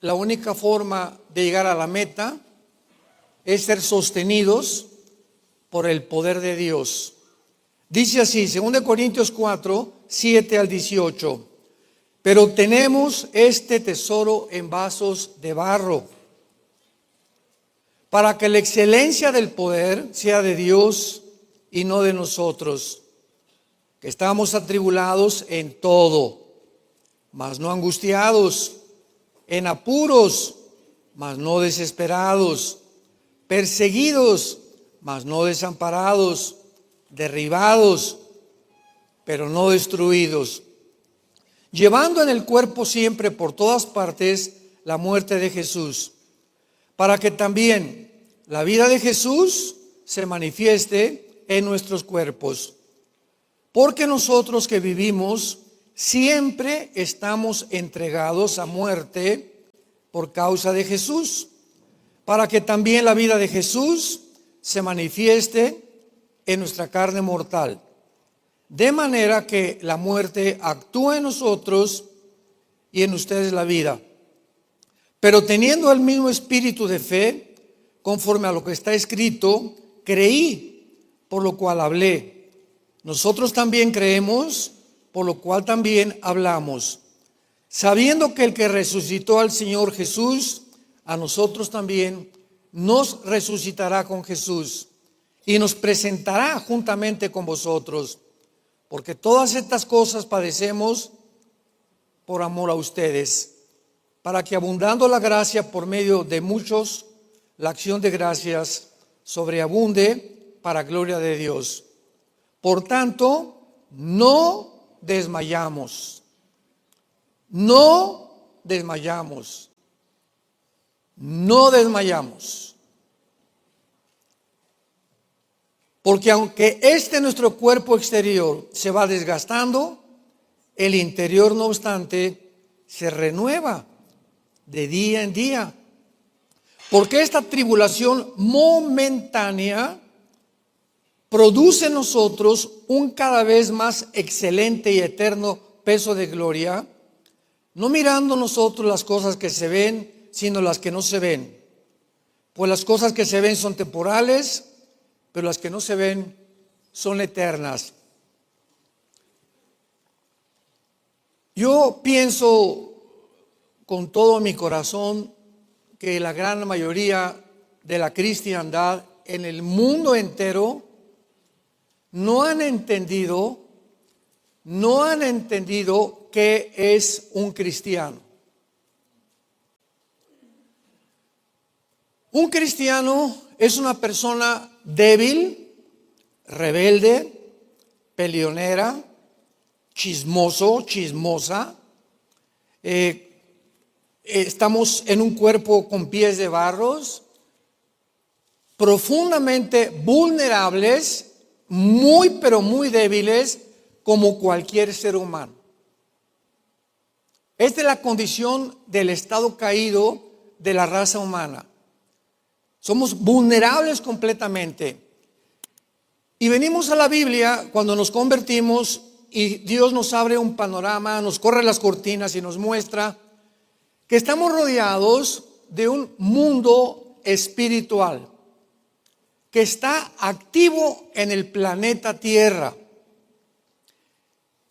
la única forma de llegar a la meta es ser sostenidos por el poder de Dios. Dice así, 2 Corintios 4, 7 al 18. Pero tenemos este tesoro en vasos de barro, para que la excelencia del poder sea de Dios y no de nosotros, que estamos atribulados en todo, mas no angustiados, en apuros, mas no desesperados, perseguidos, mas no desamparados, derribados, pero no destruidos, llevando en el cuerpo siempre por todas partes la muerte de Jesús, para que también la vida de Jesús se manifieste en nuestros cuerpos. Porque nosotros que vivimos siempre estamos entregados a muerte por causa de Jesús, para que también la vida de Jesús se manifieste en nuestra carne mortal. De manera que la muerte actúa en nosotros y en ustedes la vida. Pero teniendo el mismo espíritu de fe, conforme a lo que está escrito, creí, por lo cual hablé. Nosotros también creemos, por lo cual también hablamos, sabiendo que el que resucitó al Señor Jesús, a nosotros también nos resucitará con Jesús y nos presentará juntamente con vosotros. Porque todas estas cosas padecemos por amor a ustedes, para que abundando la gracia por medio de muchos, la acción de gracias sobreabunde para gloria de Dios. Por tanto, no desmayamos, no desmayamos, no desmayamos. Porque aunque nuestro cuerpo exterior se va desgastando, el interior, no obstante, se renueva de día en día. Porque esta tribulación momentánea produce en nosotros un cada vez más excelente y eterno peso de gloria, no mirando nosotros las cosas que se ven, sino las que no se ven. Pues las cosas que se ven son temporales, pero las que no se ven son eternas. Yo pienso con todo mi corazón que la gran mayoría de la cristiandad en el mundo entero no han entendido qué es un cristiano. Un cristiano es una persona débil, rebelde, peleonera, chismoso, chismosa. Estamos en un cuerpo con pies de barros, profundamente vulnerables, muy pero muy débiles, como cualquier ser humano. Esta es la condición del estado caído de la raza humana. Somos vulnerables completamente. Y venimos a la Biblia cuando nos convertimos y Dios nos abre un panorama, nos corre las cortinas y nos muestra que estamos rodeados de un mundo espiritual que está activo en el planeta Tierra.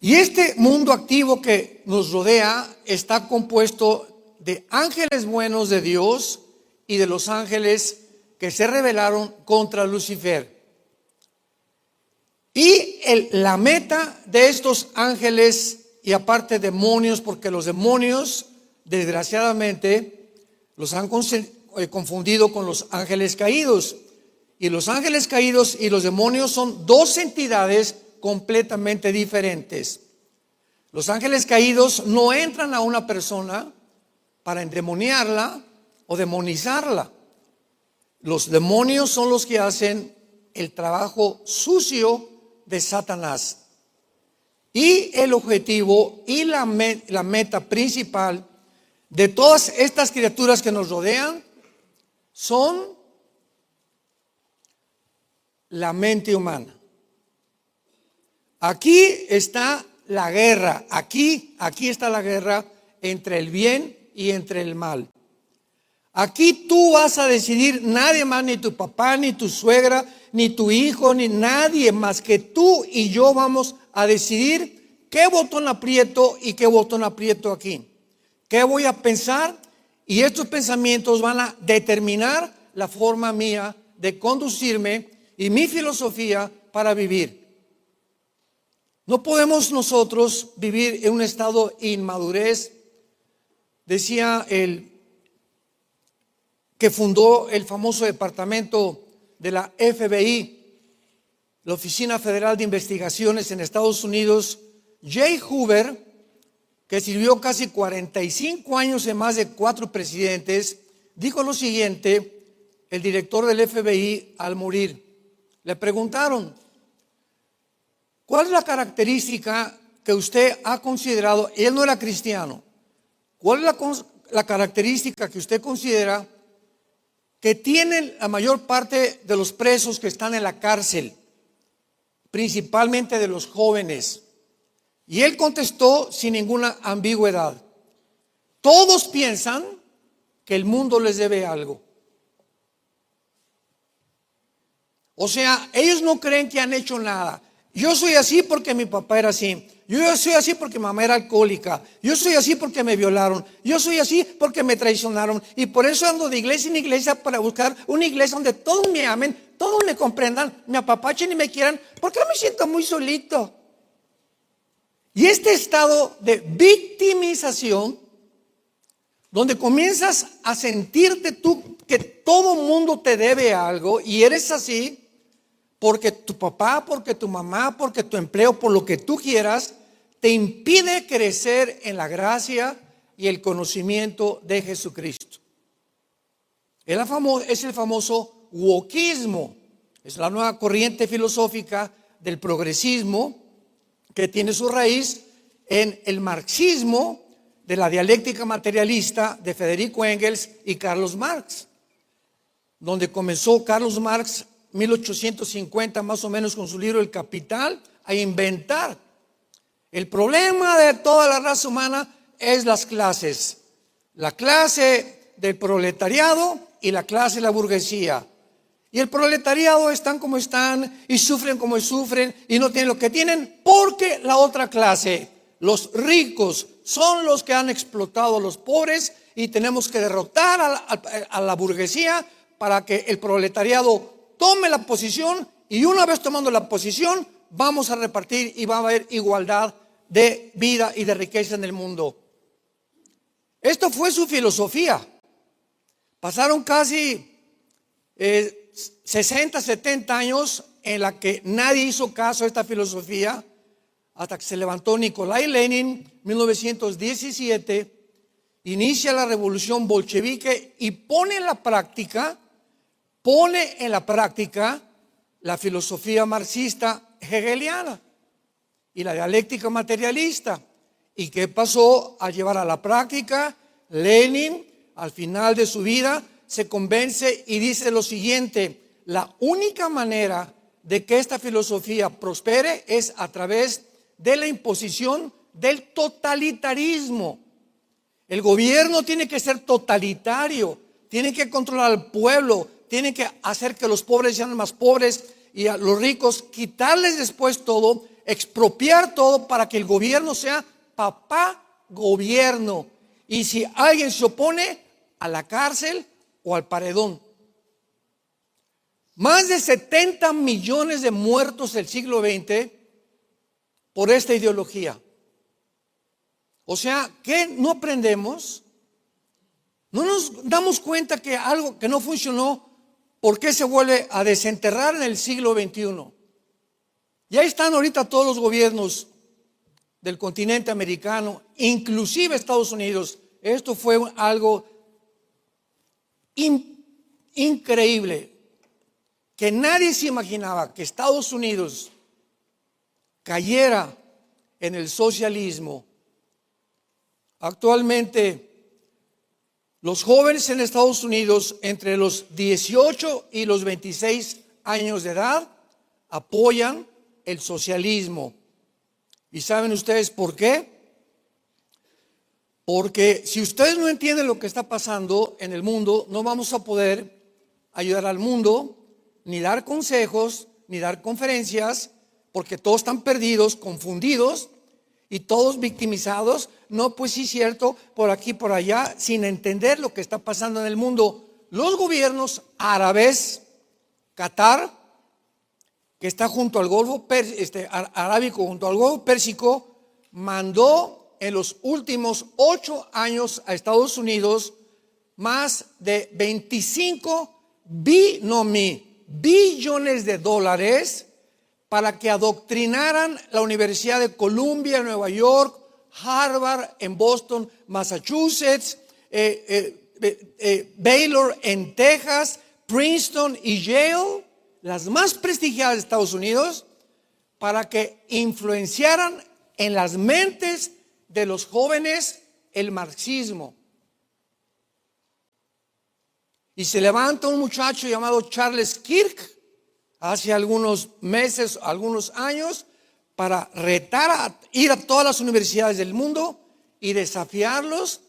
Y este mundo activo que nos rodea está compuesto de ángeles buenos de Dios y de los ángeles que se rebelaron contra Lucifer. Y la meta de estos ángeles, y aparte demonios, porque los demonios desgraciadamente los han confundido con los ángeles caídos. Y los ángeles caídos y los demonios son dos entidades completamente diferentes. Los ángeles caídos no entran a una persona para endemoniarla o demonizarla. Los demonios son los que hacen el trabajo sucio de Satanás. Y el objetivo y la meta principal de todas estas criaturas que nos rodean son la mente humana. Aquí está la guerra, aquí está la guerra entre el bien y entre el mal. Aquí tú vas a decidir, nadie más, ni tu papá, ni tu suegra, ni tu hijo, ni nadie más que tú y yo vamos a decidir qué botón aprieto y qué botón aprieto aquí. ¿Qué voy a pensar? Y estos pensamientos van a determinar la forma mía de conducirme y mi filosofía para vivir. No podemos nosotros vivir en un estado de inmadurez. Decía el que fundó el famoso departamento de la FBI, la Oficina Federal de Investigaciones en Estados Unidos, J. Hoover, que sirvió casi 45 años en más de 4 presidentes, dijo lo siguiente, el director del FBI al morir. Le preguntaron, ¿cuál es la característica que usted ha considerado? Él no era cristiano. ¿Cuál es la característica que usted considera que tienen la mayor parte de los presos que están en la cárcel, principalmente de los jóvenes? Y él contestó sin ninguna ambigüedad: todos piensan que el mundo les debe algo. O sea, ellos no creen que han hecho nada. Yo soy así porque mi papá era así. Yo soy así porque mamá era alcohólica. Yo soy así porque me violaron. Yo soy así porque me traicionaron. Y por eso ando de iglesia en iglesia para buscar una iglesia donde todos me amen, todos me comprendan, me apapachen y me quieran, porque me siento muy solito. Y este estado de victimización, donde comienzas a sentirte tú que todo mundo te debe algo y eres así, porque tu papá, porque tu mamá, porque tu empleo, por lo que tú quieras, te impide crecer en la gracia y el conocimiento de Jesucristo. Es el famoso wokismo, es la nueva corriente filosófica del progresismo que tiene su raíz en el marxismo de la dialéctica materialista de Federico Engels y Carlos Marx, donde comenzó Carlos Marx 1850 más o menos con su libro El Capital a inventar. El problema de toda la raza humana es las clases, la clase del proletariado y la clase de la burguesía. Y el proletariado están como están y sufren como sufren y no tienen lo que tienen porque la otra clase, los ricos, son los que han explotado a los pobres y tenemos que derrotar a la burguesía para que el proletariado tome la posición y una vez tomando la posición vamos a repartir y va a haber igualdad de vida y de riqueza en el mundo. Esto fue su filosofía. Pasaron casi 60, 70 años en la que nadie hizo caso a esta filosofía hasta que se levantó Nikolai Lenin, 1917, inicia la revolución bolchevique y pone en la práctica la filosofía marxista hegeliana y la dialéctica materialista. ¿Y qué pasó a llevar a la práctica? Lenin, al final de su vida, se convence y dice lo siguiente: la única manera de que esta filosofía prospere es a través de la imposición del totalitarismo. El gobierno tiene que ser totalitario, tiene que controlar al pueblo, tiene que hacer que los pobres sean más pobres y a los ricos quitarles después todo, expropiar todo para que el gobierno sea papá gobierno. Y si alguien se opone, a la cárcel o al paredón. Más de 70 millones de muertos del siglo XX por esta ideología. O sea, ¿qué no aprendemos? No nos damos cuenta que algo que no funcionó, ¿por qué se vuelve a desenterrar en el siglo XXI? Ya están ahorita todos los gobiernos del continente americano, inclusive Estados Unidos. Esto fue algo increíble, que nadie se imaginaba que Estados Unidos cayera en el socialismo. Actualmente, los jóvenes en Estados Unidos entre los 18 y los 26 años de edad apoyan el socialismo. ¿Y saben ustedes por qué? Porque si ustedes no entienden lo que está pasando en el mundo, no vamos a poder ayudar al mundo, ni dar consejos, ni dar conferencias, porque todos están perdidos, confundidos y todos victimizados. No, pues sí, cierto, por aquí, por allá, sin entender lo que está pasando en el mundo. Los gobiernos árabes, Qatar, que está junto al Golfo Arábico, junto al Golfo Pérsico, mandó en los últimos 8 años a Estados Unidos más de 25 billones de dólares para que adoctrinaran la Universidad de Columbia en Nueva York, Harvard en Boston, Massachusetts, Baylor en Texas, Princeton y Yale, las más prestigiadas de Estados Unidos, para que influenciaran en las mentes de los jóvenes el marxismo. Y se levanta un muchacho llamado Charles Kirk hace algunos meses, algunos años, para retar a ir a todas las universidades del mundo y desafiarlos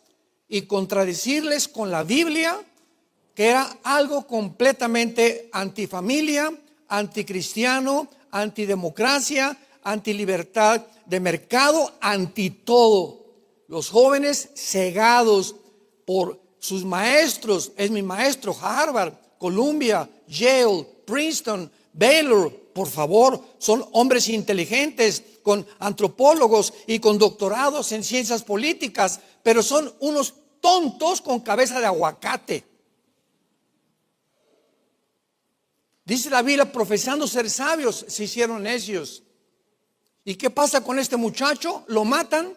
y contradecirles con la Biblia, que era algo completamente antifamilia, anticristiano, antidemocracia, antilibertad de mercado, anti todo. Los jóvenes cegados por sus maestros, es mi maestro, Harvard, Columbia, Yale, Princeton, Baylor, por favor, son hombres inteligentes, con antropólogos y con doctorados en ciencias políticas, pero son unos tontos con cabeza de aguacate. Dice la Biblia, profesando ser sabios, se hicieron necios. ¿Y qué pasa con este muchacho? Lo matan.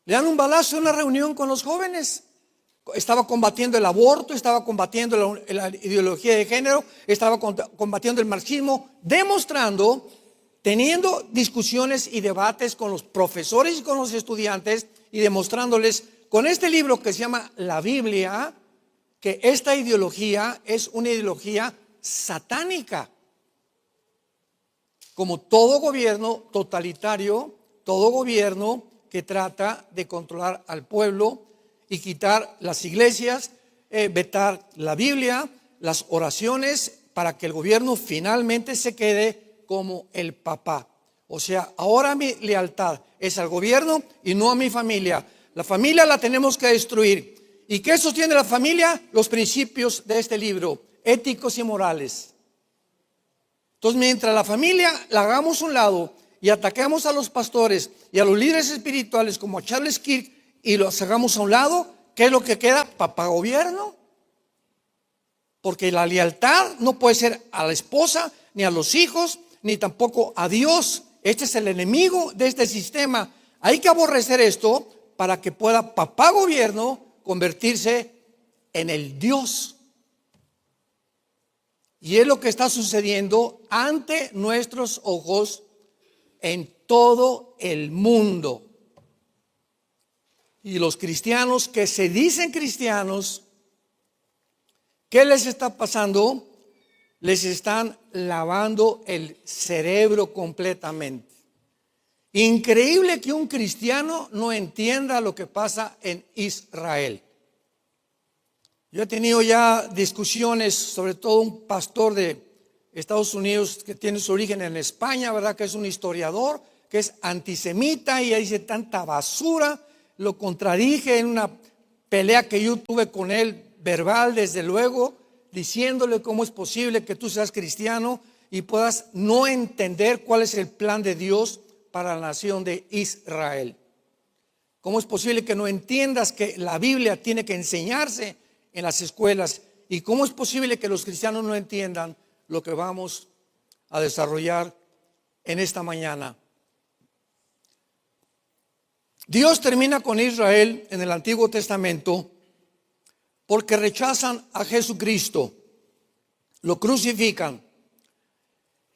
Le dan un balazo en una reunión con los jóvenes. Estaba combatiendo el aborto, estaba combatiendo la ideología de género, estaba combatiendo el marxismo, demostrando, teniendo discusiones y debates con los profesores y con los estudiantes y demostrándoles con este libro que se llama La Biblia, que esta ideología es una ideología satánica. Como todo gobierno totalitario, todo gobierno que trata de controlar al pueblo y quitar las iglesias, vetar la Biblia, las oraciones, para que el gobierno finalmente se quede como el papá. O sea, ahora mi lealtad es al gobierno y no a mi familia. La familia la tenemos que destruir. ¿Y qué sostiene la familia? Los principios de este libro, éticos y morales. Entonces, mientras la familia la hagamos a un lado y ataquemos a los pastores y a los líderes espirituales como a Charles Kirk y los hagamos a un lado, ¿qué es lo que queda? Papá gobierno. Porque la lealtad no puede ser a la esposa, ni a los hijos, ni tampoco a Dios. Este es el enemigo de este sistema. Hay que aborrecer esto para que pueda papá gobierno convertirse en el Dios. Y es lo que está sucediendo ante nuestros ojos en todo el mundo. Y los cristianos que se dicen cristianos, ¿qué les está pasando? Les están lavando el cerebro completamente. Increíble que un cristiano no entienda lo que pasa en Israel. Yo he tenido ya discusiones, sobre todo un pastor de Estados Unidos que tiene su origen en España, ¿verdad? Que es un historiador, que es antisemita y dice tanta basura. Lo contradije en una pelea que yo tuve con él, verbal desde luego, diciéndole cómo es posible que tú seas cristiano y puedas no entender cuál es el plan de Dios para la nación de Israel. ¿Cómo es posible que no entiendas que la Biblia tiene que enseñarse en las escuelas? ¿Y cómo es posible que los cristianos no entiendan lo que vamos a desarrollar en esta mañana? Dios termina con Israel en el Antiguo Testamento porque rechazan a Jesucristo, lo crucifican.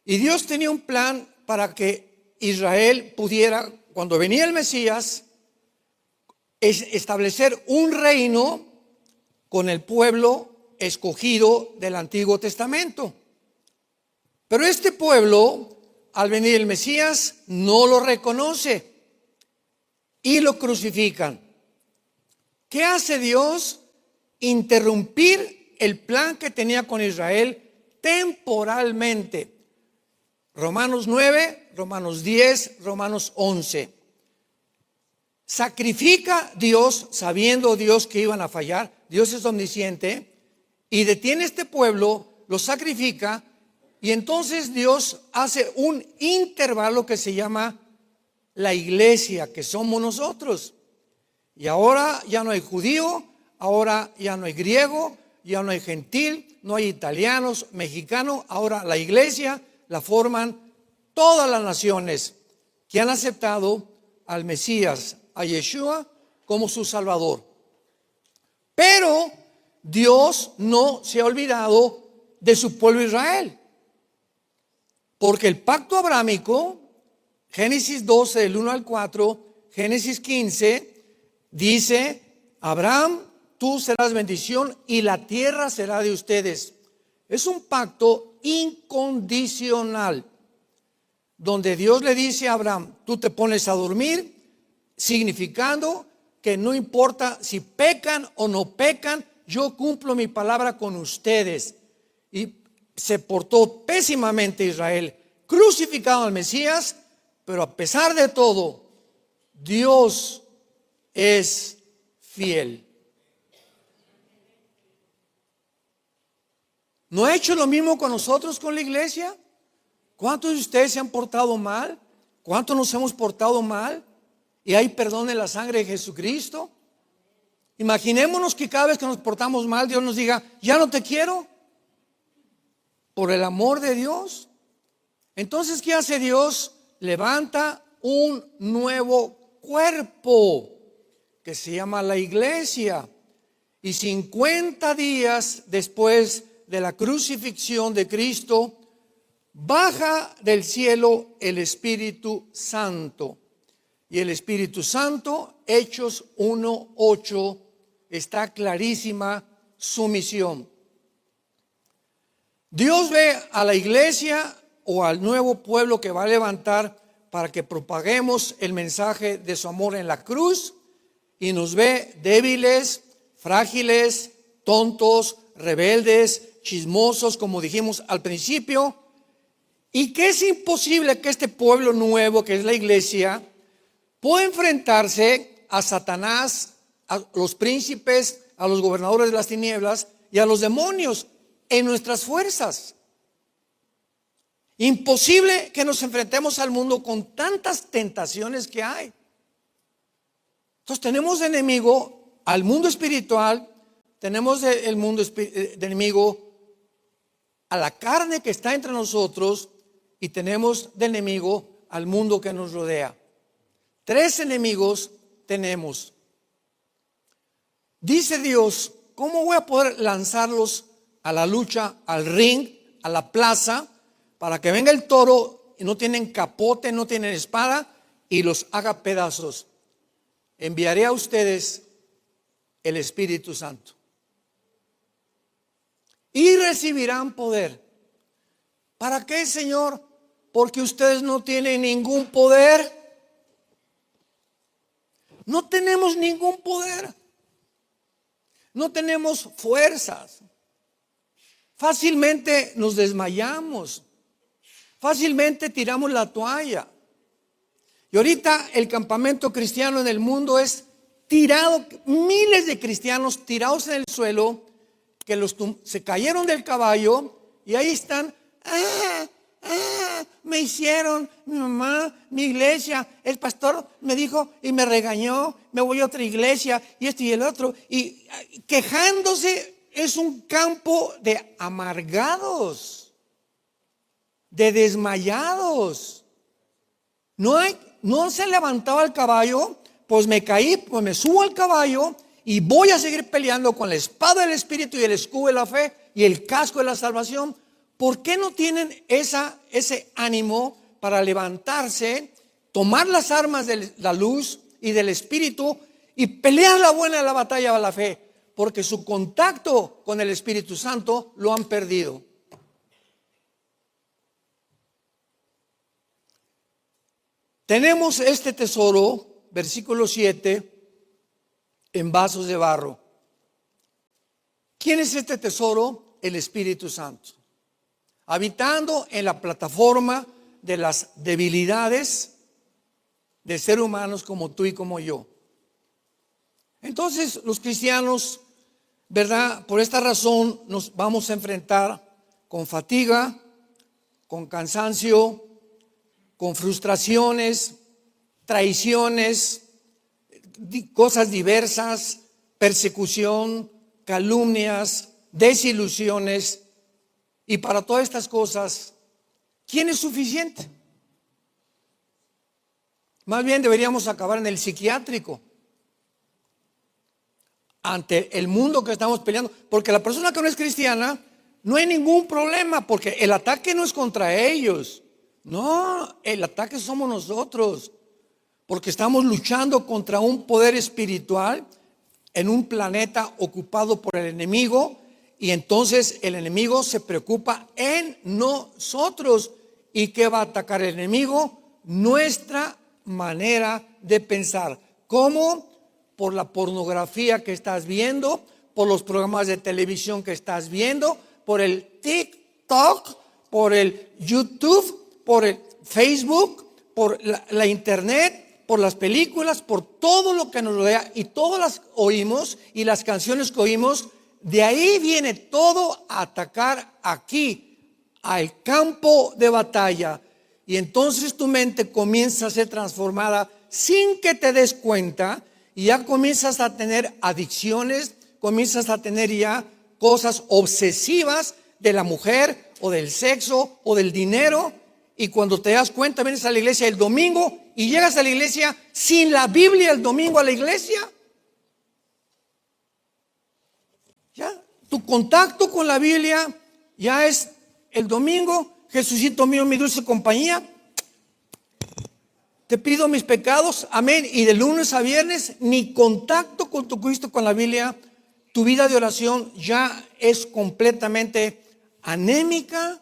Y Dios tenía un plan para que Israel pudiera, cuando venía el Mesías, establecer un reino con el pueblo escogido del Antiguo Testamento. Pero este pueblo, al venir el Mesías, no lo reconoce. y lo crucifican. ¿Qué hace Dios? Interrumpir el plan que tenía con Israel temporalmente. Romanos 9, Romanos 10, Romanos 11. Sacrifica Dios, sabiendo Dios que iban a fallar. Dios es omnisciente y detiene a este pueblo, lo sacrifica, y entonces Dios hace un intervalo que se llama la iglesia, que somos nosotros. Y ahora ya no hay judío, ahora ya no hay griego, ya no hay gentil, no hay italianos, mexicanos. Ahora la iglesia la forman todas las naciones que han aceptado al Mesías, a Yeshua, como su Salvador. Pero Dios no se ha olvidado de su pueblo Israel, porque el pacto abrámico, Génesis 12, del 1 al 4, Génesis 15, dice: Abraham, tú serás bendición y la tierra será de ustedes. Es un pacto incondicional, donde Dios le dice a Abraham: tú te pones a dormir, significando que no importa si pecan o no pecan, yo cumplo mi palabra con ustedes. Y se portó pésimamente Israel, crucificado al Mesías, pero a pesar de todo, Dios es fiel. ¿No ha hecho lo mismo con nosotros, con la iglesia? ¿Cuántos de ustedes se han portado mal? ¿Cuántos nos hemos portado mal? Y hay perdón en la sangre de Jesucristo. Imaginémonos que cada vez que nos portamos mal, Dios nos diga: ya no te quiero, por el amor de Dios. Entonces, ¿qué hace Dios? Levanta un nuevo cuerpo que se llama la iglesia. Y 50 días después de la crucifixión de Cristo, baja del cielo el Espíritu Santo. Y el Espíritu Santo, Hechos 1:8, está clarísima su misión. Dios ve a la iglesia o al nuevo pueblo que va a levantar para que propaguemos el mensaje de su amor en la cruz, y nos ve débiles, frágiles, tontos, rebeldes, chismosos, como dijimos al principio, y que es imposible que este pueblo nuevo, que es la iglesia, pueda enfrentarse a Satanás, a los príncipes, a los gobernadores de las tinieblas y a los demonios en nuestras fuerzas. Imposible que nos enfrentemos al mundo con tantas tentaciones que hay. Entonces tenemos de enemigo al mundo espiritual, tenemos de enemigo a la carne que está entre nosotros, y tenemos de enemigo al mundo que nos rodea. 3 enemigos tenemos. Dice Dios: ¿cómo voy a poder lanzarlos a la lucha, al ring, a la plaza, para que venga el toro y no tienen capote, no tienen espada, y los haga pedazos? Enviaré a ustedes el Espíritu Santo y recibirán poder. ¿Para qué, Señor? Porque ustedes no tienen ningún poder. No tenemos ningún poder. No tenemos fuerzas. Fácilmente nos desmayamos. Fácilmente tiramos la toalla. Y ahorita el campamento cristiano en el mundo es tirado, miles de cristianos tirados en el suelo, que se cayeron del caballo y ahí están. Me hicieron, mi mamá, mi iglesia, el pastor me dijo y me regañó, me voy a otra iglesia y esto y el otro, y quejándose. Es un campo de amargados, de desmayados. No se levantaba el caballo, pues me caí, pues me subo al caballo y voy a seguir peleando con la espada del Espíritu y el escudo de la fe y el casco de la salvación. ¿Por qué no tienen ese ánimo para levantarse, tomar las armas de la luz y del Espíritu y pelear la buena de la batalla de la fe? Porque su contacto con el Espíritu Santo lo han perdido. Tenemos este tesoro versículo 7, en vasos de barro. ¿Quién es este tesoro? El Espíritu Santo, habitando en la plataforma de las debilidades de seres humanos como tú y como yo. Entonces los cristianos, ¿verdad? Por esta razón nos vamos a enfrentar con fatiga, con cansancio, con frustraciones, traiciones, cosas diversas, persecución, calumnias, desilusiones. Y para todas estas cosas, ¿quién es suficiente? Más bien deberíamos acabar en el psiquiátrico ante el mundo que estamos peleando, porque la persona que no es cristiana no hay ningún problema, porque el ataque no es contra ellos, no, el ataque somos nosotros, porque estamos luchando contra un poder espiritual en un planeta ocupado por el enemigo, y entonces el enemigo se preocupa en nosotros. ¿Y qué va a atacar el enemigo? Nuestra manera de pensar. ¿Cómo? Por la pornografía que estás viendo, por los programas de televisión que estás viendo, por el TikTok, por el YouTube, por el Facebook, por la internet, por las películas, por todo lo que nos rodea y todas las oímos y las canciones que oímos. De ahí viene todo a atacar aquí, al campo de batalla. Y entonces tu mente comienza a ser transformada sin que te des cuenta, y ya comienzas a tener adicciones, comienzas a tener ya cosas obsesivas de la mujer o del sexo o del dinero. Y cuando te das cuenta, vienes a la iglesia el domingo y llegas a la iglesia sin la Biblia el domingo a la iglesia. Ya, tu contacto con la Biblia ya es el domingo. Jesucito mío, mi dulce compañía, te pido mis pecados, amén. Y de lunes a viernes, ni contacto con tu Cristo, con la Biblia. Tu vida de oración ya es completamente anémica.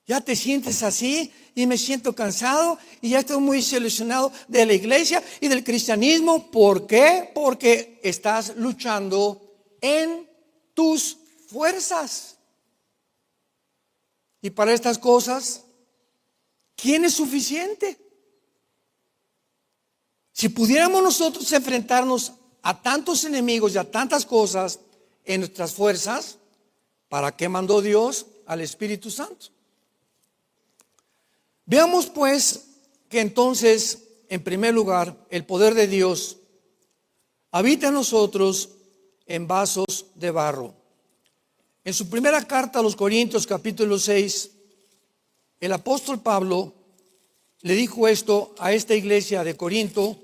Ya te sientes así, y me siento cansado, y ya estoy muy desilusionado de la iglesia y del cristianismo. ¿Por qué? Porque estás luchando en tus fuerzas. Y para estas cosas, ¿quién es suficiente? Si pudiéramos nosotros enfrentarnos a tantos enemigos y a tantas cosas en nuestras fuerzas, ¿para qué mandó Dios al Espíritu Santo? Veamos pues que entonces, en primer lugar, el poder de Dios habita en nosotros en vasos de barro. En su primera carta a los Corintios, capítulo 6, el apóstol Pablo le dijo esto a esta iglesia de Corinto,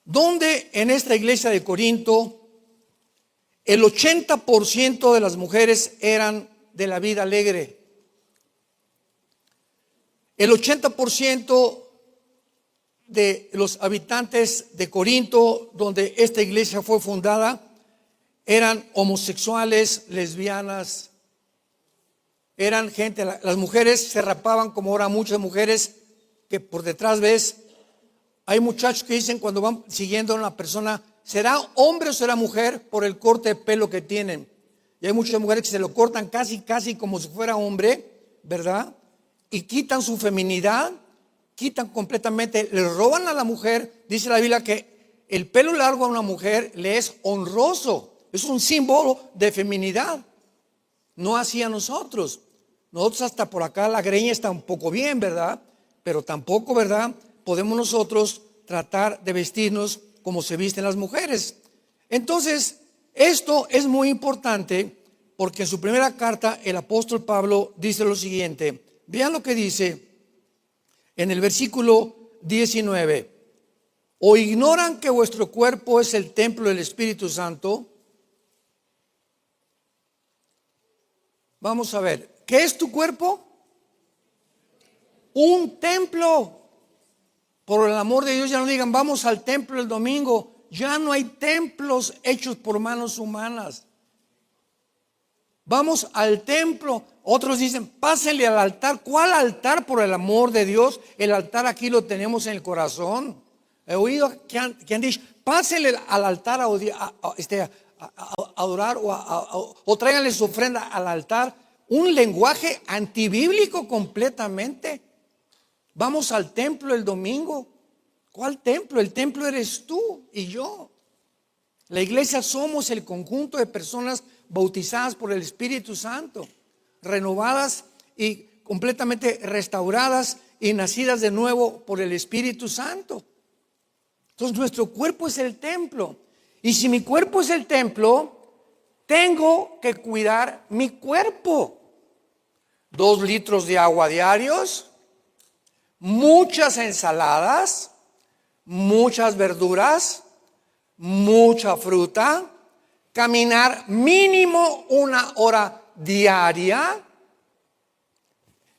donde en esta iglesia de Corinto el 80% de las mujeres eran de la vida alegre. El 80% de los habitantes de Corinto, donde esta iglesia fue fundada, eran homosexuales, lesbianas, eran gente, las mujeres se rapaban como ahora muchas mujeres que por detrás ves. Hay muchachos que dicen cuando van siguiendo a una persona, ¿será hombre o será mujer? Por el corte de pelo que tienen. Y hay muchas mujeres que se lo cortan casi como si fuera hombre, ¿verdad? Y quitan su feminidad, quitan completamente, le roban a la mujer. Dice la Biblia que el pelo largo a una mujer le es honroso, es un símbolo de feminidad. No así a nosotros. Nosotros hasta por acá la greña está un poco bien, ¿verdad? Pero tampoco, ¿verdad?, podemos nosotros tratar de vestirnos como se visten las mujeres. Entonces, esto es muy importante porque en su primera carta el apóstol Pablo dice lo siguiente. Vean lo que dice en el versículo 19. ¿O ignoran que vuestro cuerpo es el templo del Espíritu Santo? Vamos a ver, ¿qué es tu cuerpo? Un templo. Por el amor de Dios, ya no digan vamos al templo el domingo. Ya no hay templos hechos por manos humanas. Vamos al templo. Otros dicen pásenle al altar. ¿Cuál altar? Por el amor de Dios, el altar aquí lo tenemos en el corazón. He oído que han dicho, pásenle al altar a adorar o tráiganle su ofrenda al altar. Un lenguaje antibíblico completamente. Vamos al templo el domingo. ¿Cuál templo? El templo eres tú y yo. La iglesia somos el conjunto de personas bautizadas por el Espíritu Santo, renovadas y completamente restauradas y nacidas de nuevo por el Espíritu Santo. Entonces nuestro cuerpo es el templo. Y si mi cuerpo es el templo, tengo que cuidar mi cuerpo. 2 litros de agua diarios, muchas ensaladas, muchas verduras, mucha fruta, caminar mínimo 1 hora diaria,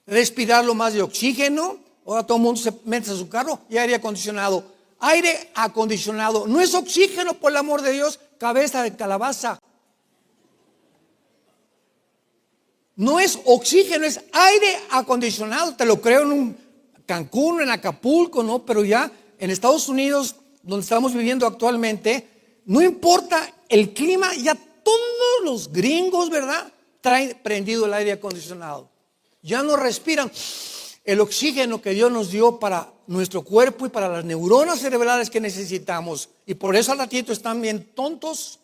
respirar lo más de oxígeno. Ahora todo el mundo se mete a su carro y aire acondicionado. Aire acondicionado no es oxígeno, por el amor de Dios, cabeza de calabaza. No es oxígeno, es aire acondicionado. Te lo creo en un Cancún, en Acapulco, ¿no? Pero ya en Estados Unidos, donde estamos viviendo actualmente, no importa el clima, ya todos los gringos, ¿verdad?, traen prendido el aire acondicionado. Ya no respiran el oxígeno que Dios nos dio para nuestro cuerpo y para las neuronas cerebrales que necesitamos. Y por eso al ratito están bien tontos.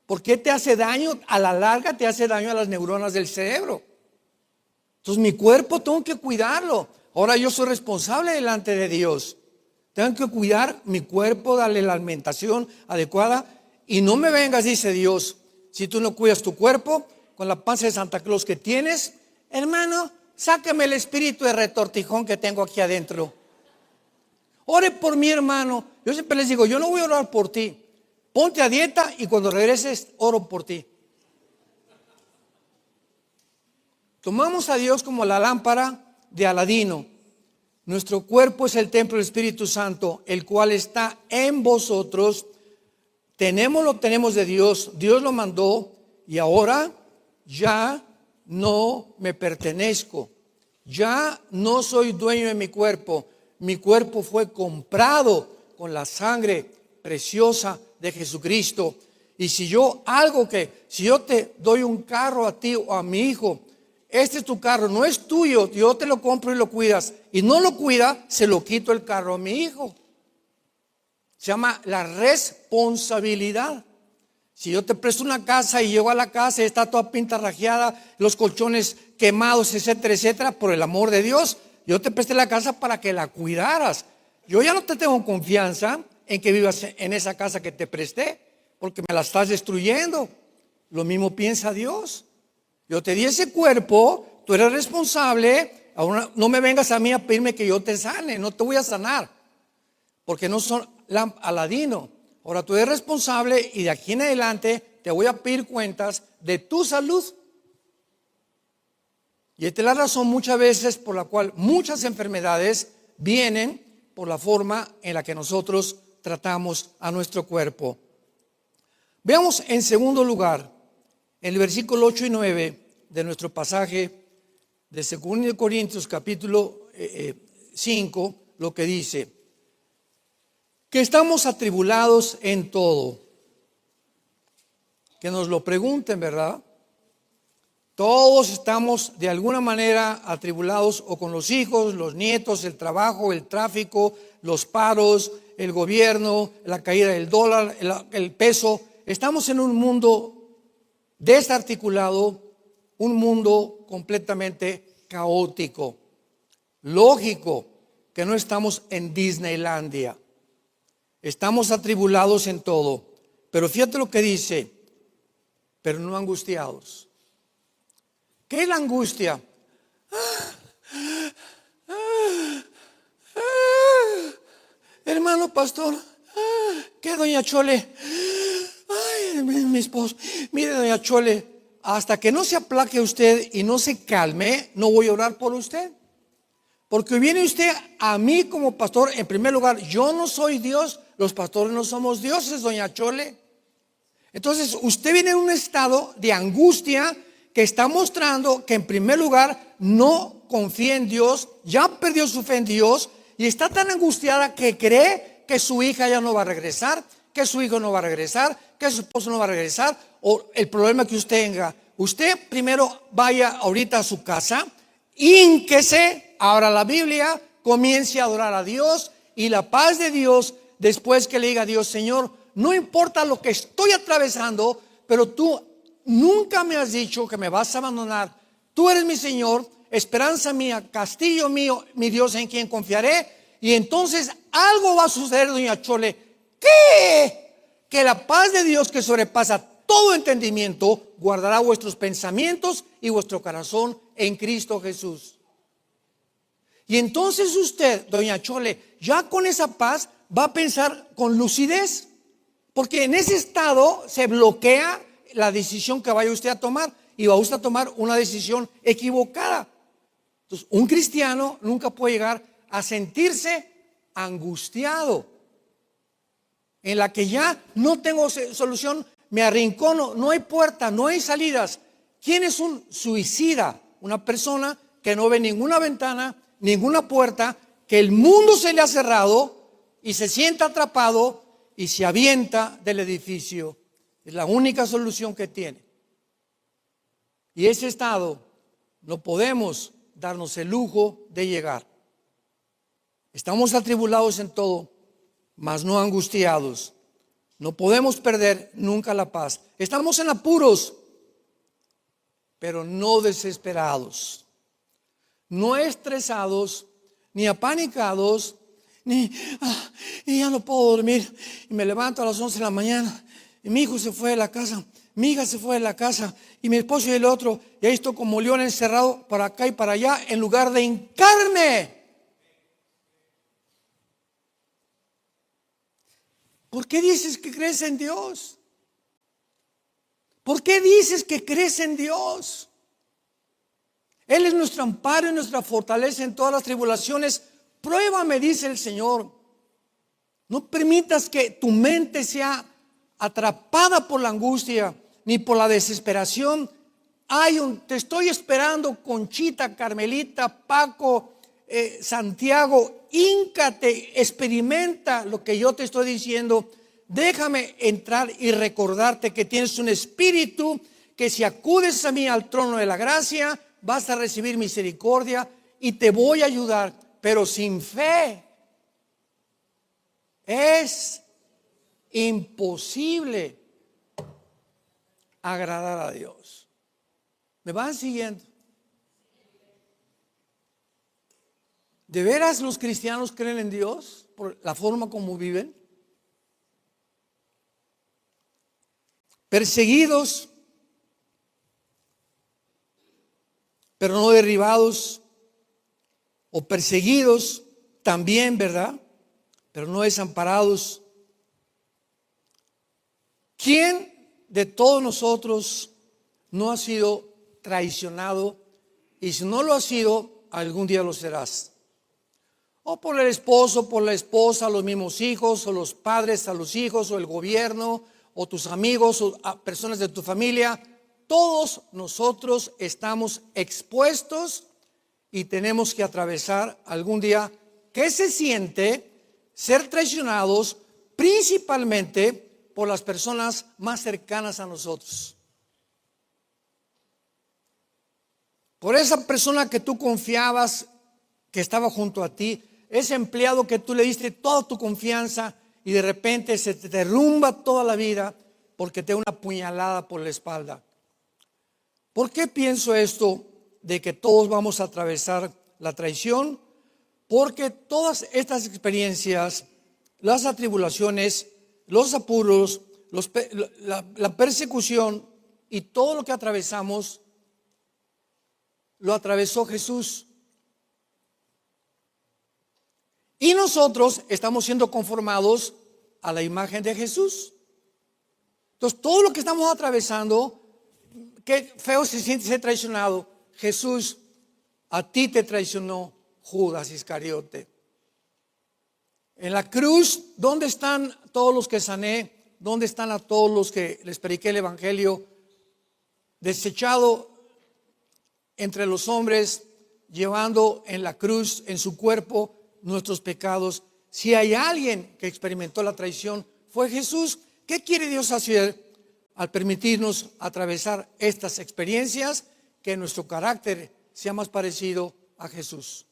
¿Por qué te hace daño? A la larga te hace daño a las neuronas del cerebro. Entonces mi cuerpo tengo que cuidarlo. Ahora yo soy responsable delante de Dios. Tengo que cuidar mi cuerpo, darle la alimentación adecuada. Y no me vengas, dice Dios, si tú no cuidas tu cuerpo con la panza de Santa Claus que tienes, hermano, sáqueme el espíritu de retortijón que tengo aquí adentro. Ore por mí, hermano. Yo siempre les digo, yo no voy a orar por ti. Ponte a dieta y cuando regreses oro por ti. Tomamos a Dios como la lámpara de Aladino. Nuestro cuerpo es el templo del Espíritu Santo, el cual está en vosotros. Lo tenemos de Dios. Dios lo mandó y ahora ya no me pertenezco. Ya no soy dueño de mi cuerpo. Mi cuerpo fue comprado con la sangre preciosa de Jesucristo. Y si yo te doy un carro a ti o a mi hijo, este es tu carro, no es tuyo, yo te lo compro y lo cuidas, y no lo cuida, se lo quito el carro a mi hijo. Se llama la responsabilidad. Si yo te presto una casa y llego a la casa y está toda pintarrajeada, los colchones quemados, etcétera, etcétera, por el amor de Dios, yo te presté la casa para que la cuidaras. Yo ya no te tengo confianza en que vivas en esa casa que te presté, porque me la estás destruyendo. Lo mismo piensa Dios. Yo te di ese cuerpo, tú eres responsable. Ahora no me vengas a mí a pedirme que yo te sane, no te voy a sanar, porque no son Aladino. Ahora tú eres responsable y de aquí en adelante te voy a pedir cuentas de tu salud. Y esta es la razón muchas veces por la cual muchas enfermedades vienen por la forma en la que nosotros tratamos a nuestro cuerpo. Veamos en segundo lugar el versículo 8 y 9 de nuestro pasaje de 2 Corintios capítulo 5, lo que dice: que estamos atribulados en todo. Que nos lo pregunten, ¿verdad? Todos estamos de alguna manera atribulados, o con los hijos, los nietos, el trabajo, el tráfico, los paros, el gobierno, la caída del dólar, el peso. Estamos en un mundo desarticulado, un mundo completamente caótico. Lógico que no estamos en Disneylandia. Estamos atribulados en todo. Pero fíjate lo que dice: pero no angustiados. ¿Qué es la angustia? Hermano pastor, ¿qué, doña Chole? Ay, mi esposo. Mire, doña Chole, hasta que no se aplaque usted y no se calme, no voy a orar por usted. Porque viene usted a mí como pastor. En primer lugar, yo no soy Dios, los pastores no somos dioses, doña Chole. Entonces usted viene en un estado de angustia que está mostrando que en primer lugar no confía en Dios, ya perdió su fe en Dios, y está tan angustiada que cree que su hija ya no va a regresar, que su hijo no va a regresar, que su esposo no va a regresar, o el problema que usted tenga. Usted primero vaya ahorita a su casa, hínquese, abra la Biblia, comience a adorar a Dios, y la paz de Dios, después que le diga a Dios: Señor, no importa lo que estoy atravesando, pero tú nunca me has dicho que me vas a abandonar. Tú eres mi Señor, esperanza mía, castillo mío, mi Dios en quien confiaré. Y entonces algo va a suceder, doña Chole. ¿Qué? Que la paz de Dios, que sobrepasa todo entendimiento, guardará vuestros pensamientos y vuestro corazón en Cristo Jesús. Y entonces usted, doña Chole, ya con esa paz va a pensar con lucidez, porque en ese estado se bloquea la decisión que vaya usted a tomar, y va usted a tomar una decisión equivocada. Entonces, un cristiano nunca puede llegar a sentirse angustiado, en la que ya no tengo solución, me arrincono, no hay puerta, no hay salidas. ¿Quién es un suicida? Una persona que no ve ninguna ventana, ninguna puerta, que el mundo se le ha cerrado y se sienta atrapado y se avienta del edificio. Es la única solución que tiene. Y ese estado no podemos darnos el lujo de llegar. Estamos atribulados en todo, mas no angustiados. No podemos perder nunca la paz. Estamos en apuros, pero no desesperados. No estresados, ni apanicados, ni y ya no puedo dormir. Y me levanto a las 11 de la mañana y mi hijo se fue de la casa, mi hija se fue de la casa, y mi esposo y el otro, y ahí estoy como león encerrado para acá y para allá, en lugar de hincarme. ¿Por qué dices que crees en Dios? ¿Por qué dices que crees en Dios? Él es nuestro amparo y nuestra fortaleza en todas las tribulaciones. Pruébame, dice el Señor. No permitas que tu mente sea atrapada por la angustia ni por la desesperación. Te estoy esperando, Conchita, Carmelita, Paco, Santiago. Híncate, experimenta lo que yo te estoy diciendo. Déjame entrar y recordarte que tienes un espíritu, que si acudes a mí al trono de la gracia, vas a recibir misericordia y te voy a ayudar. Pero sin fe es imposible agradar a Dios. ¿Me van siguiendo? ¿De veras los cristianos creen en Dios por la forma como viven? Perseguidos, pero no derribados, o perseguidos también, ¿verdad? Pero no desamparados. ¿Quién de todos nosotros no ha sido traicionado? Y si no lo ha sido, algún día lo serás. O por el esposo, por la esposa, los mismos hijos, o los padres a los hijos, o el gobierno, o tus amigos, o personas de tu familia. Todos nosotros estamos expuestos y tenemos que atravesar algún día. ¿Qué se siente ser traicionados principalmente por las personas más cercanas a nosotros? Por esa persona que tú confiabas, que estaba junto a ti, ese empleado que tú le diste toda tu confianza y de repente se te derrumba toda la vida porque te da una puñalada por la espalda. ¿Por qué pienso esto de que todos vamos a atravesar la traición? Porque todas estas experiencias, las atribulaciones, los apuros, la persecución y todo lo que atravesamos, lo atravesó Jesús. Y nosotros estamos siendo conformados a la imagen de Jesús. Entonces, todo lo que estamos atravesando, qué feo se siente ser traicionado. Jesús, a ti te traicionó Judas Iscariote. En la cruz, ¿dónde están todos los que sané? ¿Dónde están a todos los que les prediqué el evangelio? Desechado entre los hombres, llevando en la cruz, en su cuerpo, nuestros pecados. Si hay alguien que experimentó la traición, fue Jesús. ¿Qué quiere Dios hacer al permitirnos atravesar estas experiencias? Que nuestro carácter sea más parecido a Jesús.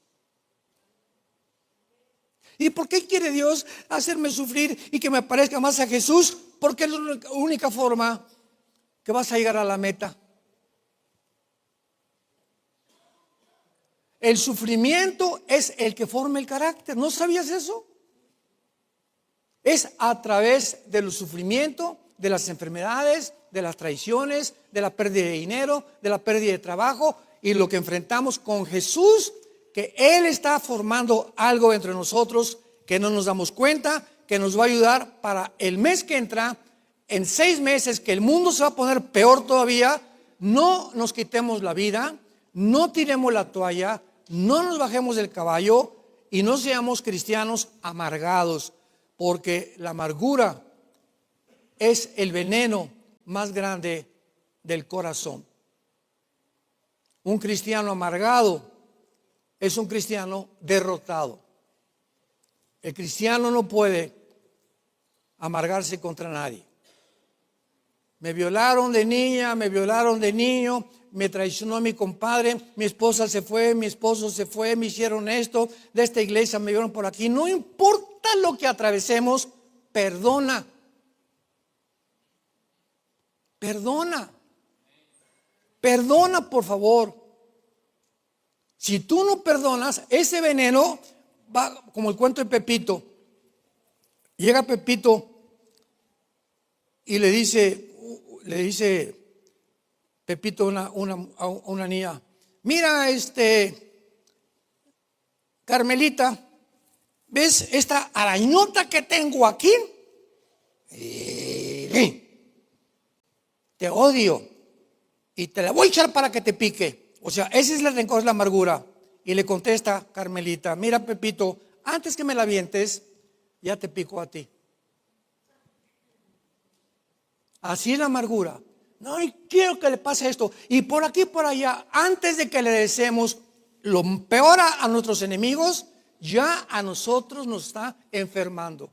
¿Y por qué quiere Dios hacerme sufrir y que me parezca más a Jesús? Porque es la única forma que vas a llegar a la meta. El sufrimiento es el que forma el carácter. ¿No sabías eso? Es a través del sufrimiento, de las enfermedades, de las traiciones, de la pérdida de dinero, de la pérdida de trabajo y lo que enfrentamos con Jesús, que Él está formando algo entre nosotros que no nos damos cuenta, que nos va a ayudar para el mes que entra, en 6 meses que el mundo se va a poner peor todavía. No nos quitemos la vida, no tiremos la toalla, no nos bajemos del caballo y no seamos cristianos amargados, porque la amargura es el veneno más grande del corazón. Un cristiano amargado es un cristiano derrotado. El cristiano no puede amargarse contra nadie. Me violaron de niña, me violaron de niño, me traicionó mi compadre, mi esposa se fue, mi esposo se fue, me hicieron esto, de esta iglesia me vieron por aquí. No importa lo que atravesemos, perdona. Perdona. Perdona, por favor. Si tú no perdonas, ese veneno va como el cuento de Pepito. Llega Pepito y le dice Pepito a una niña: mira, Carmelita, ¿ves esta arañota que tengo aquí? Te odio y te la voy a echar para que te pique. O sea, ese es el rencor, es la amargura. Y le contesta Carmelita: mira, Pepito, antes que me la avientes, ya te pico a ti. Así es la amargura. No, y quiero que le pase esto. Y por aquí, por allá, antes de que le deseemos lo peor a nuestros enemigos, ya a nosotros nos está enfermando.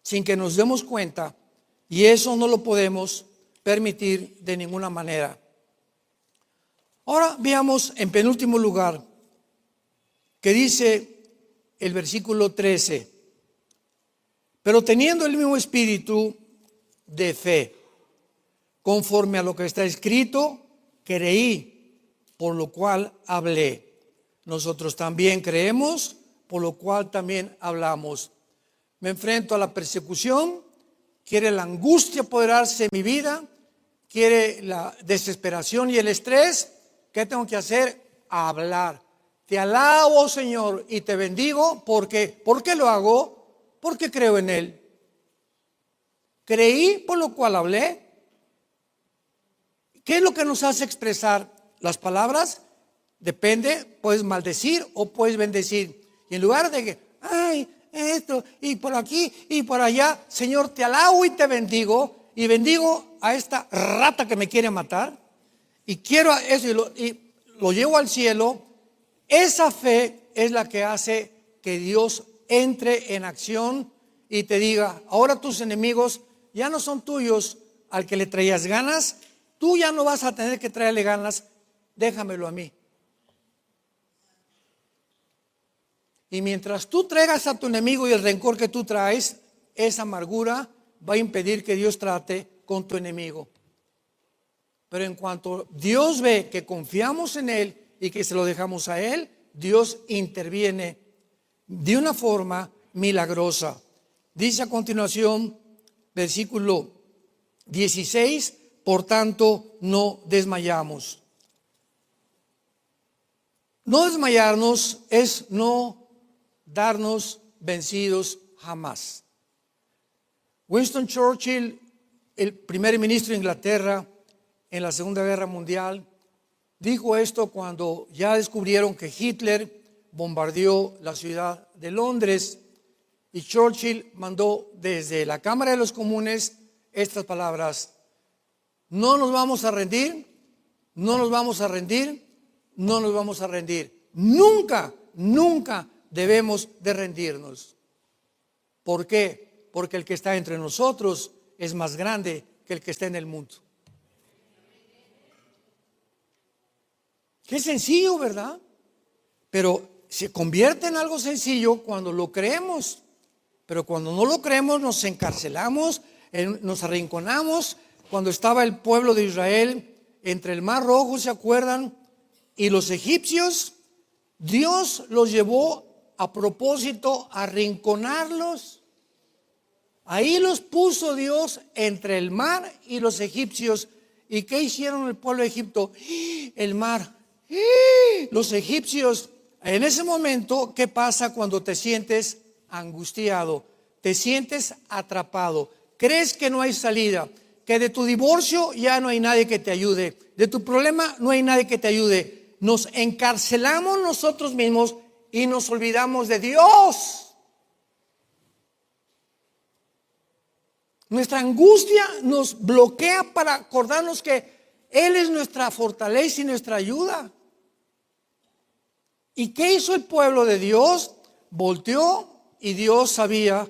Sin que nos demos cuenta. Y eso no lo podemos permitir de ninguna manera. Ahora veamos en penúltimo lugar que dice el versículo 13: pero teniendo el mismo espíritu de fe, conforme a lo que está escrito, creí, por lo cual hablé. Nosotros también creemos, por lo cual también hablamos. Me enfrento a la persecución, quiere la angustia apoderarse de mi vida, quiere la desesperación y el estrés. ¿Qué tengo que hacer? Hablar. Te alabo, Señor, y te bendigo. ¿Por qué? ¿Por qué lo hago? Porque creo en Él. Creí, por lo cual hablé. ¿Qué es lo que nos hace expresar las palabras? Depende, puedes maldecir o puedes bendecir. Y en lugar de que, ay, esto, y por aquí, y por allá, Señor, te alabo y te bendigo. Y bendigo a esta rata que me quiere matar. Y quiero eso y lo llevo al cielo. Esa fe es la que hace que Dios entre en acción y te diga: ahora tus enemigos ya no son tuyos al que le traías ganas. Tú ya no vas a tener que traerle ganas. Déjamelo a mí. Y mientras tú traigas a tu enemigo y el rencor que tú traes, esa amargura va a impedir que Dios trate con tu enemigo. Pero en cuanto Dios ve que confiamos en Él y que se lo dejamos a Él, Dios interviene de una forma milagrosa. Dice a continuación, versículo 16: por tanto, no desmayamos. No desmayarnos es no darnos vencidos jamás. Winston Churchill, el primer ministro de Inglaterra en la Segunda Guerra Mundial, dijo esto cuando ya descubrieron que Hitler bombardeó la ciudad de Londres, y Churchill mandó desde la Cámara de los Comunes estas palabras: no nos vamos a rendir, no nos vamos a rendir, no nos vamos a rendir. Nunca, nunca debemos de rendirnos. ¿Por qué? Porque el que está entre nosotros es más grande que el que está en el mundo. Qué sencillo, ¿verdad? Pero se convierte en algo sencillo cuando lo creemos. Pero cuando no lo creemos nos encarcelamos, nos arrinconamos. Cuando estaba el pueblo de Israel entre el Mar Rojo, ¿se acuerdan? Y los egipcios, Dios los llevó a propósito a arrinconarlos. Ahí los puso Dios entre el mar y los egipcios. ¿Y qué hicieron el pueblo de Egipto? El mar. Los egipcios. En ese momento, ¿qué pasa cuando te sientes angustiado? Te sientes atrapado. Crees que no hay salida, que de tu divorcio ya no hay nadie que te ayude, de tu problema no hay nadie que te ayude. Nos encarcelamos nosotros mismos y nos olvidamos de Dios. Nuestra angustia nos bloquea para acordarnos que Él es nuestra fortaleza y nuestra ayuda. ¿Y qué hizo el pueblo de Dios? Volteó y Dios sabía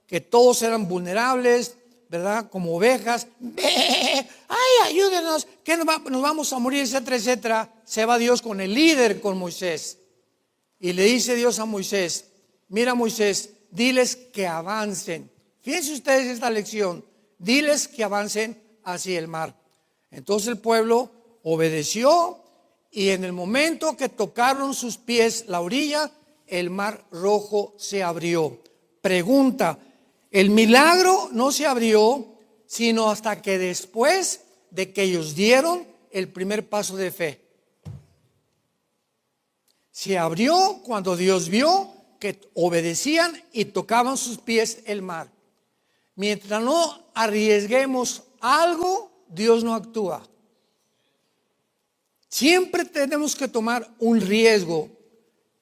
que todos eran vulnerables, ¿verdad? Como ovejas. ¡Ay, ayúdenos! Que nos vamos a morir, etcétera, etcétera. Se va Dios con el líder, con Moisés. Y le dice Dios a Moisés: mira, Moisés, diles que avancen. Fíjense ustedes esta lección. Diles que avancen hacia el mar. Entonces el pueblo obedeció y en el momento que tocaron sus pies la orilla, el Mar Rojo se abrió. Pregunta: el milagro no se abrió sino hasta que después de que ellos dieron el primer paso de fe. Se abrió cuando Dios vio que obedecían y tocaban sus pies el mar. Mientras no arriesguemos algo, Dios no actúa. Siempre tenemos que tomar un riesgo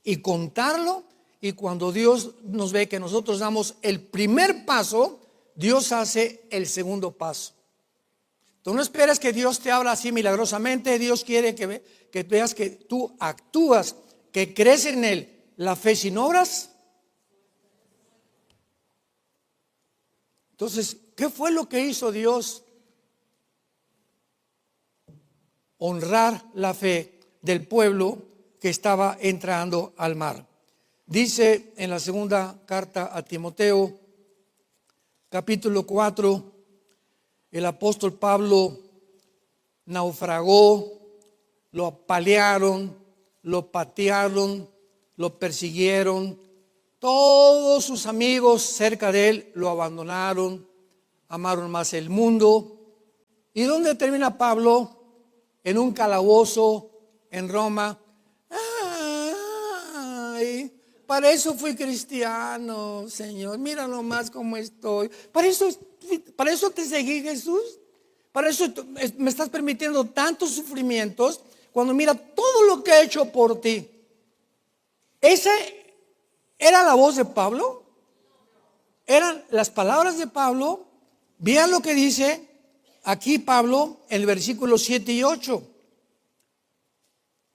y contarlo, y cuando Dios nos ve que nosotros damos el primer paso, Dios hace el segundo paso. Tú no esperas que Dios te abra así milagrosamente. Dios quiere que veas que tú actúas, que crees en Él. La fe sin obras. Entonces, ¿qué fue lo que hizo Dios? Honrar la fe del pueblo que estaba entrando al mar. Dice en la segunda carta a Timoteo, capítulo 4, el apóstol Pablo naufragó, lo apalearon, lo patearon, lo persiguieron. Todos sus amigos cerca de él lo abandonaron, amaron más el mundo. ¿Y dónde termina Pablo? En un calabozo en Roma. Ay, para eso fui cristiano, Señor. Mira nomás cómo estoy. Para eso te seguí, Jesús. Para eso me estás permitiendo tantos sufrimientos cuando mira todo lo que he hecho por ti. Esa era la voz de Pablo. Eran las palabras de Pablo. Vean lo que dice aquí Pablo en el versículo 7 y 8.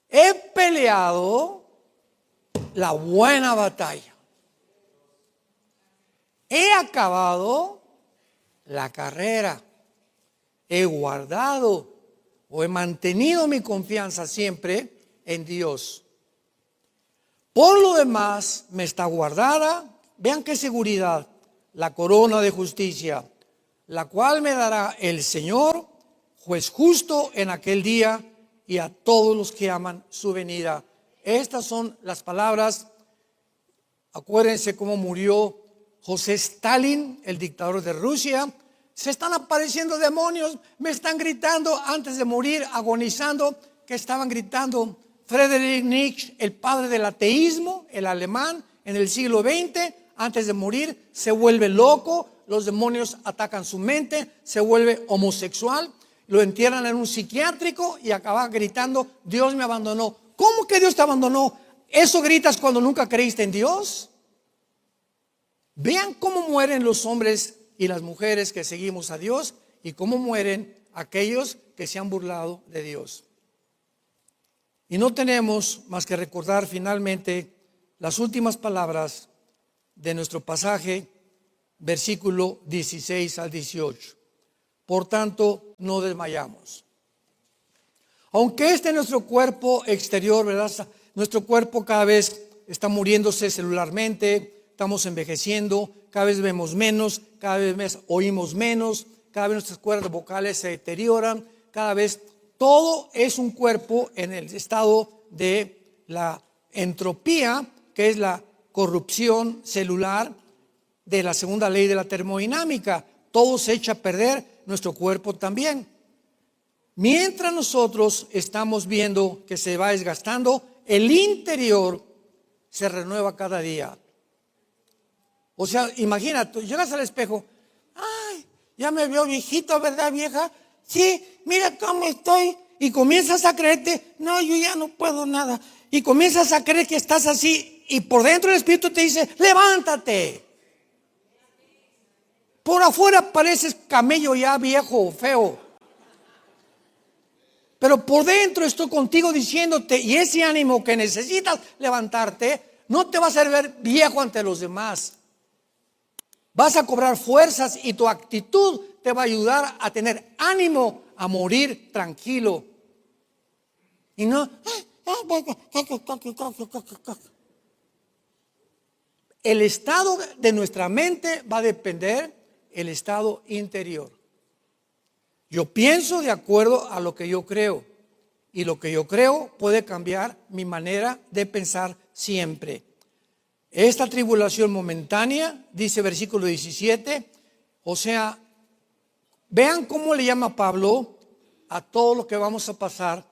He peleado la buena batalla. He acabado la carrera. He guardado o he mantenido mi confianza siempre en Dios. Por lo demás, me está guardada, vean qué seguridad, la corona de justicia, la cual me dará el Señor, juez justo en aquel día, y a todos los que aman su venida. Estas son las palabras. Acuérdense cómo murió José Stalin, el dictador de Rusia. Se están apareciendo demonios, me están gritando antes de morir, agonizando. ¿Qué estaban gritando? Friedrich Nietzsche, el padre del ateísmo, el alemán, en el siglo XX, antes de morir, se vuelve loco, los demonios atacan su mente, se vuelve homosexual, lo entierran en un psiquiátrico y acaba gritando: Dios me abandonó. ¿Cómo que Dios te abandonó? ¿Eso gritas cuando nunca creíste en Dios? Vean cómo mueren los hombres y las mujeres que seguimos a Dios y cómo mueren aquellos que se han burlado de Dios. Y no tenemos más que recordar finalmente las últimas palabras de nuestro pasaje, versículo 16 al 18. Por tanto, no desmayamos. Aunque nuestro cuerpo exterior, ¿verdad? Nuestro cuerpo cada vez está muriéndose celularmente, estamos envejeciendo, cada vez vemos menos, cada vez oímos menos, cada vez nuestras cuerdas vocales se deterioran, cada vez todo es un cuerpo en el estado de la entropía, que es la corrupción celular de la segunda ley de la termodinámica. Todo se echa a perder, nuestro cuerpo también. Mientras nosotros estamos viendo que se va desgastando, el interior se renueva cada día. O sea, imagínate, llegas al espejo, ay, ya me veo viejito, ¿verdad, vieja? Sí, mira cómo estoy. Y comienzas a creerte, no, yo ya no puedo nada. Y comienzas a creer que estás así, y por dentro el Espíritu te dice, levántate. Por afuera pareces camello ya viejo, feo. Pero por dentro estoy contigo diciéndote, y ese ánimo que necesitas levantarte, no te va a hacer ver viejo ante los demás. Vas a cobrar fuerzas y tu actitud te va a ayudar a tener ánimo a morir tranquilo. Y no, el estado de nuestra mente va a depender del estado interior. Yo pienso de acuerdo a lo que yo creo, y lo que yo creo puede cambiar mi manera de pensar siempre. Esta tribulación momentánea, dice versículo 17, o sea, vean cómo le llama Pablo a todo lo que vamos a pasar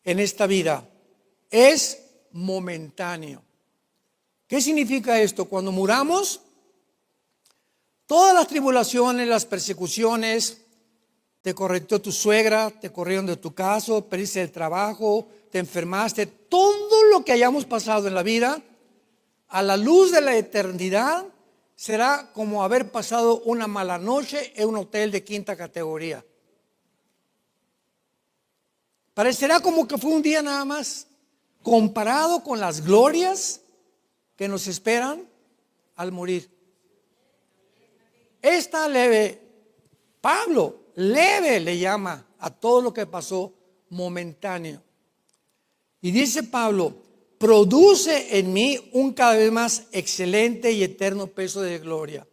en esta vida. Es momentáneo. ¿Qué significa esto? Cuando muramos, todas las tribulaciones, las persecuciones, te corrió tu suegra, te corrieron de tu casa, perdiste el trabajo, te enfermaste, todo lo que hayamos pasado en la vida, a la luz de la eternidad, será como haber pasado una mala noche en un hotel de quinta categoría. Parecerá como que fue un día nada más, comparado con las glorias que nos esperan al morir. Esta Pablo leve le llama a todo lo que pasó momentáneo. Y dice Pablo, produce en mí un cada vez más excelente y eterno peso de gloria.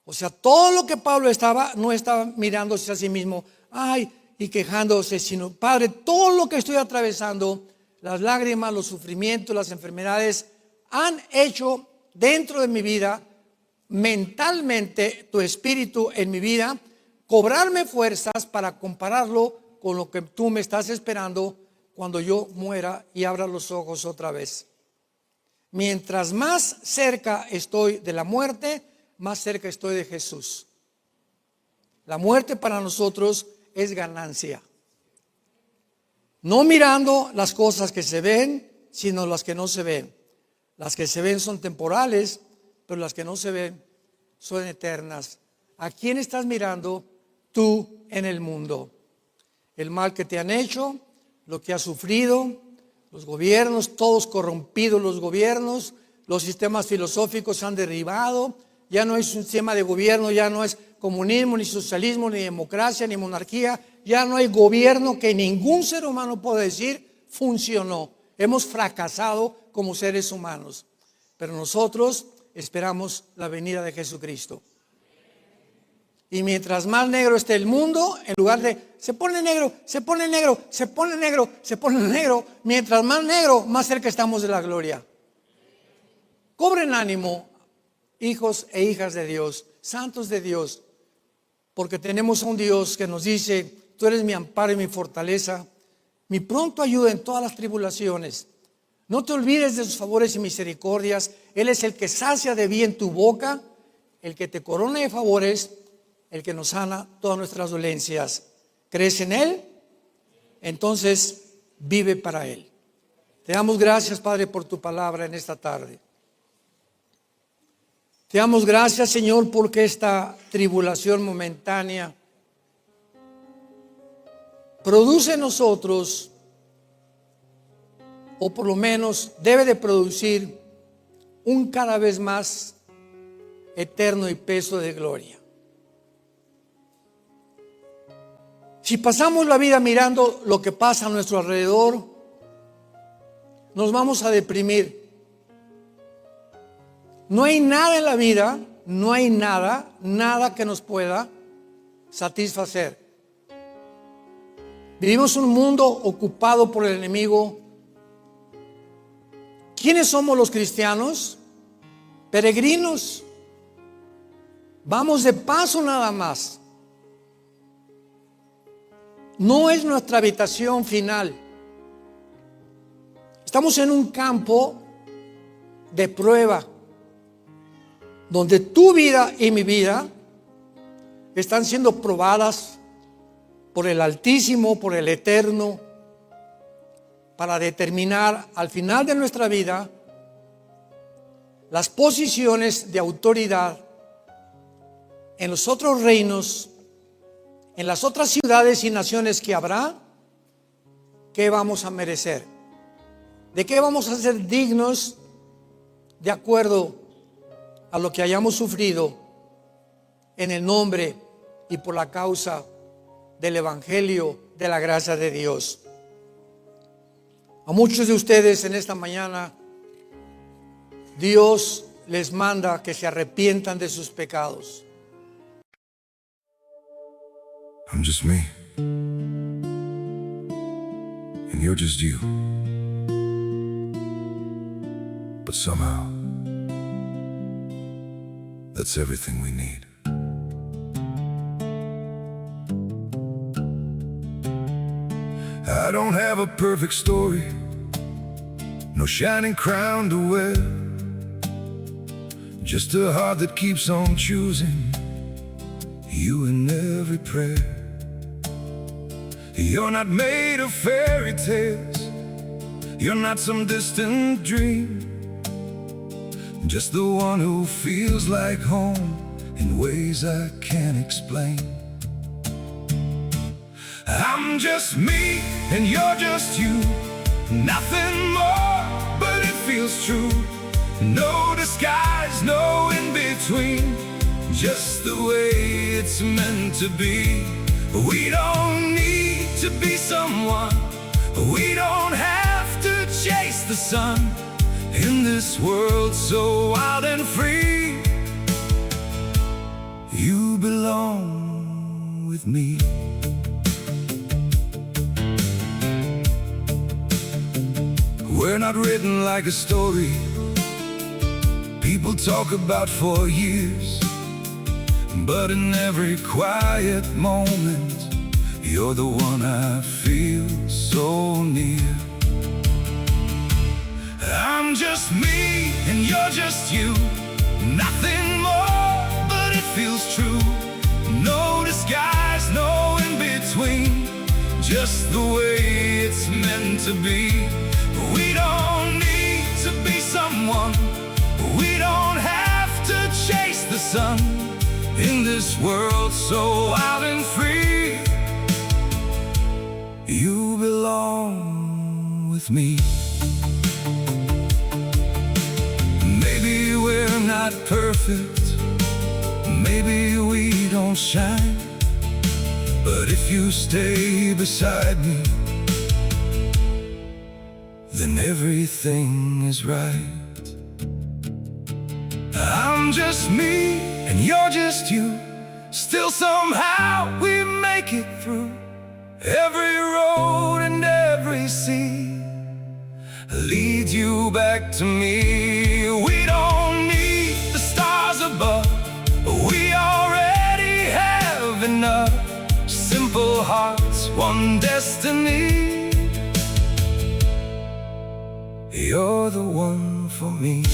O sea, todo lo que Pablo no estaba mirándose a sí mismo, ay, y quejándose, sino, Padre, todo lo que estoy atravesando, las lágrimas, los sufrimientos, las enfermedades, han hecho dentro de mi vida, mentalmente, tu espíritu en mi vida, cobrarme fuerzas para compararlo con lo que tú me estás esperando cuando yo muera y abra los ojos otra vez. Mientras más cerca estoy de la muerte, más cerca estoy de Jesús. La muerte para nosotros es ganancia. No mirando las cosas que se ven, sino las que no se ven. Las que se ven son temporales, pero las que no se ven son eternas. ¿A quién estás mirando tú en el mundo? El mal que te han hecho, lo que has sufrido, los gobiernos, todos corrompidos los gobiernos, los sistemas filosóficos se han derribado, ya no es un sistema de gobierno, ya no es comunismo, ni socialismo, ni democracia, ni monarquía, ya no hay gobierno que ningún ser humano pueda decir funcionó. Hemos fracasado como seres humanos, pero nosotros esperamos la venida de Jesucristo. Y mientras más negro esté el mundo, en lugar de se pone negro, se pone negro, se pone negro, se pone negro, mientras más negro, más cerca estamos de la gloria. Cobren ánimo, hijos e hijas de Dios, santos de Dios, porque tenemos a un Dios que nos dice, tú eres mi amparo y mi fortaleza, mi pronto ayuda en todas las tribulaciones. No te olvides de sus favores y misericordias. Él es el que sacia de bien tu boca, el que te corona de favores, el que nos sana todas nuestras dolencias. ¿Crees en Él? Entonces vive para Él. Te damos gracias, Padre, por tu palabra en esta tarde. Te damos gracias, Señor, porque esta tribulación momentánea produce en nosotros o por lo menos debe de producir un cada vez más eterno y peso de gloria. Si pasamos la vida mirando lo que pasa a nuestro alrededor, nos vamos a deprimir. No hay nada en la vida, no hay nada que nos pueda satisfacer. Vivimos un mundo ocupado por el enemigo. ¿Quiénes somos los cristianos? Peregrinos. Vamos de paso nada más. No es nuestra habitación final. Estamos en un campo de prueba, donde tu vida y mi vida están siendo probadas por el Altísimo, por el Eterno, para determinar al final de nuestra vida las posiciones de autoridad en los otros reinos, en las otras ciudades y naciones que habrá. ¿Qué vamos a merecer? ¿De qué vamos a ser dignos de acuerdo a lo que hayamos sufrido en el nombre y por la causa del Evangelio de la gracia de Dios? A muchos de ustedes en esta mañana Dios les manda que se arrepientan de sus pecados. I'm just me, and you're just you. But somehow, that's everything we need. I don't have a perfect story, no shining crown to wear, just a heart that keeps on choosing you in every prayer. You're not made of fairy tales, you're not some distant dream, just the one who feels like home in ways I can't explain. I'm just me and you're just you, nothing more, but it feels true. No disguise, no in between, just the way it's meant to be. We don't need to be someone, we don't have to chase the sun, in this world so wild and free. You belong with me. We're not written like a story people talk about for years, but in every quiet moment, you're the one I feel so near. I'm just me and you're just you, nothing more, but it feels true. No disguise, no in between, just the way it's meant to be. We don't need to be someone, we don't have to chase the sun, in this world so wild and free. You belong with me. Maybe we're not perfect, maybe we don't shine, but if you stay beside me, then everything is right. I'm just me and you're just you, still somehow we make it through. Every road and every sea leads you back to me. We don't need the stars above, we already have enough. Simple hearts, one destiny. You're the one for me.